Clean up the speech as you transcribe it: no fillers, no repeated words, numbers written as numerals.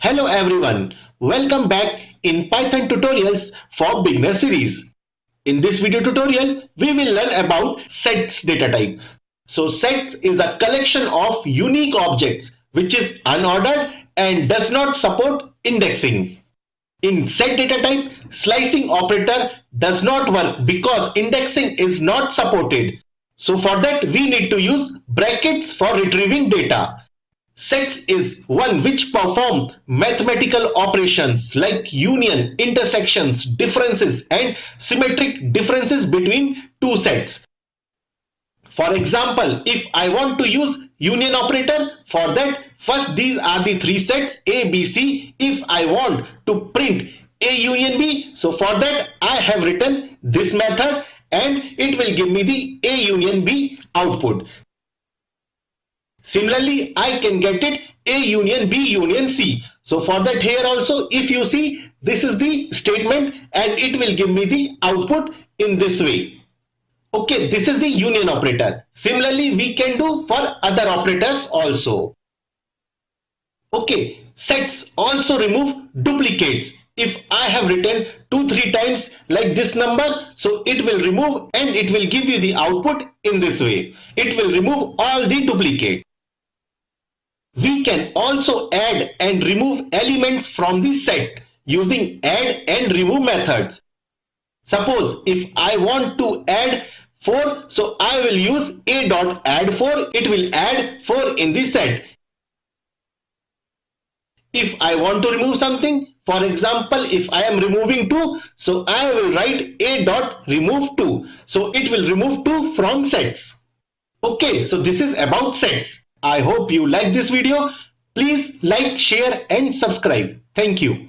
Hello everyone, welcome back in Python tutorials for beginner series. In this video tutorial, we will learn about sets data type. So sets is a collection of unique objects which is unordered and does not support indexing. In set data type, slicing operator does not work because indexing is not supported. So for that we need to use brackets for retrieving data. Sets is one which perform mathematical operations like union, intersections, differences and symmetric differences between two sets. For example, if I want to use union operator, for that first these are the three sets A, B, C. If I want to print A union B, so for that I have written this method and it will give me the A union B output. Similarly, I can get it A union B union C. So for that here also, if you see, this is the statement and it will give me the output in this way. Okay, this is the union operator. Similarly, we can do for other operators also. Okay, sets also remove duplicates. If I have written 2-3 times like this number, so it will remove and it will give you the output in this way. It will remove all the duplicates. We can also add and remove elements from the set using add and remove methods. Suppose if I want to add 4, so I will use a.add4. It will add 4 in the set. If I want to remove something, for example, if I am removing 2, so I will write a.remove2. So it will remove 2 from sets. Okay, so this is about sets. I hope you like this video. Please like, share and subscribe. Thank you.